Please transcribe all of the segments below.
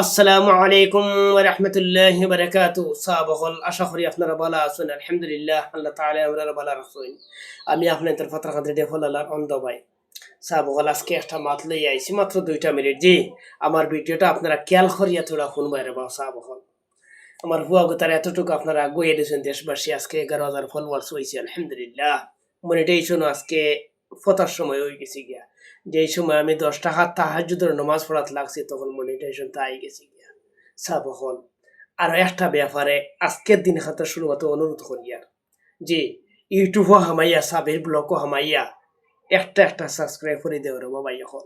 আসসালামু আলাইকুম ওয়া রাহমাতুল্লাহি ওয়া বারাকাতুহু। সাবাহল আশা করি আপনারা ভালো আছেন। আলহামদুলিল্লাহ আল্লাহ তাআলা আমরা ভালো রাখছেন। আমি আপনাদের ফাতরা কাঁদে দেখল আল্লাহর অন্ধ ভাই। সাবাহল আজকে একটা মাত লই আইছি মাত্র 2টা মিনিট জি। আমার ভিডিওটা আপনারা খেয়াল করিয়া তোরা শুনবাই রে বা সাবাহল। আমার হুয়া গোতার এতটুকু আপনারা আগুয়ে দিয়েছেন দেশবাসী আজকে 11,000 ফলোয়ার্স হইছে আলহামদুলিল্লাহ। মনিটাইজেশন আজকে ফতার সময় হয়ে গেছি গিয়া। যেই সময় আমি 10 টাকা তাহাজ্জুদের নামাজ পড়াত লাগছি তখন মনিটাইজেশন তাই গেছি গিয়া। সাবহল আর একটা ব্যাপারে আজকের দিন খাতে শুরুতে অনুরোধ করি আর যে ইউটিউবও হামাইয়া সাবের ব্লগও হামাইয়া একটা সাবস্ক্রাইব করে দেওয়ার বাবা এখন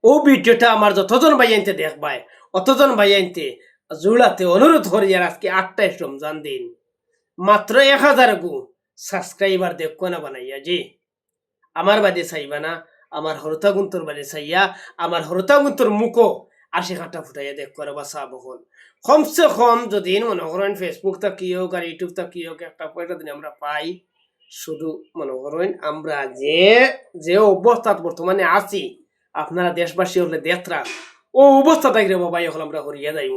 ও ভিডিওটা আমার যতজন ভাই আনতে দেখবাই অতজন ভাই আনতে জোড়াতে অনুরোধ করি আর আজকে 28 রমজান দিন মাত্র 1000 গু সাবস্ক্রাইবার দেখো না বানাইয়া জি আমার বাদে চাইবা না আমার হরতা গুন্তর বাদে চাইয়া আমার হরতা গুন্তর মুখো 80 ফুটাইয়া দেখ করে বা চাব হল কমসে কম যদি মনে করেন ফেসবুক থাকি হোক আর ইউটিউব থাকি হোক একটা পয়সা দিন আমরা পাই শুধু মনে করেন আমরা যে যে অবস্থাত বর্তমানে আছি আপনারা দেশবাসী হলে দেখরা ও অবস্থা থাকলে বাবা এখন আমরা হরিয়া যাইব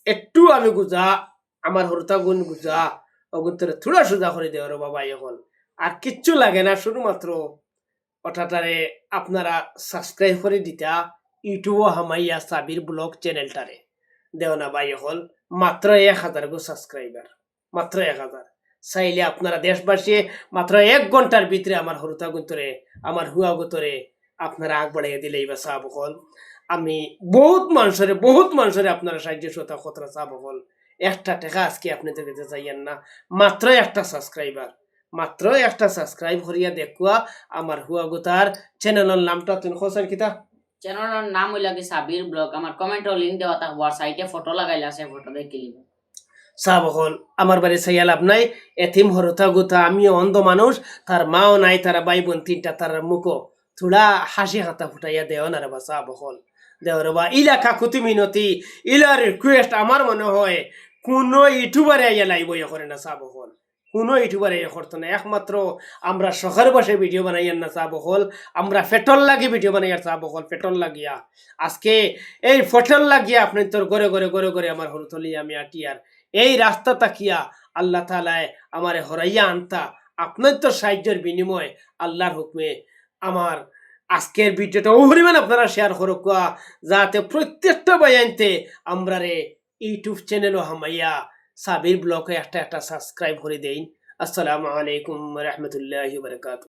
একটু আমি গুজা আমার হরতা গুণ গুজা অগুন্তরে থোড়া সোজা করে দেওয়ার বাবা এখন আর কিচ্ছু লাগে না শুধুমাত্র ওটাটারে আপনারা সাবস্ক্রাইব করে দিতা ইউটিউবও হামাইয়া সাবির ব্লগ চ্যানেলটারে দেও না ভাই হল মাত্র 1000 গো সাবস্ক্রাইবার মাত্র 1000 চাইলে আপনারা দেশবাসী মাত্র 1 ঘন্টার ভিতরে আমার হরুতা গুন্তরে আমার হুয়া গুতরে আপনারা আগ বাড়াইয়া দিলেই বা সাব হল আমি বহুত মানুষের আপনারা সাহায্য সতা খতরা সাব হল একটা টাকা আজকে আপনাদের দিতে চাইয়েন না মাত্র একটা সাবস্ক্রাইবার মাত্র একটা সাবস্ক্রাইব করিয়া দেখুয়া আমার হুয়া গোতার চ্যানেলের নামটা তুমি খোঁজেন কিতা চ্যানেলের নাম হইলা কি সাবির ব্লগ আমার কমেন্টও লিংক দেওয়া থাকবো আর সাইটে ফটো লাগাইলা আছে ফটো দেখে লিব সাবহল আমার বাড়ি সাইয়া লাভ নাই এথিম হরতা গুতা আমিও অন্ধ মানুষ তার মাও নাই তারা ভাই বোন তিনটা তার মুখো থোড়া হাসি হাতা ফুটাইয়া দেও না রে বা সাবহল দেও রে বা ইলা কাকুতি মিনতি ইলা রিকোয়েস্ট আমার মনে হয় কোনো ইউটিউবারে আইয়া লাইব করে না সাবহল কোনো ইউটিউবারে করতো না একমাত্র আমরা শহর বসে ভিডিও বানাইয়ার না সাবহল আমরা পেট্রোল লাগি ভিডিও বানাইয়ার সাবহল পেট্রোল লাগিয়া আজকে এই পেট্রোল লাগিয়া আপনি তোর গড়ে আমার হরতলি আমি আটিয়ার এই রাস্তা তাকিয়া আল্লাহ তালায় আমারে হরাইয়া আনতা আপনার তো সাহায্যের বিনিময় আল্লাহর হুকমে আমার আজকের ভিডিওটা ও পরিমাণ আপনারা শেয়ার করুক যাতে প্রত্যেকটা বায়ানতে আমরা রে ইউটিউব চ্যানেলও হামাইয়া সাবির ব্লগে একটা সাবস্ক্রাইব করে দেন। আসসালামু আলাইকুম রহমতুল্লাহ বারকাত।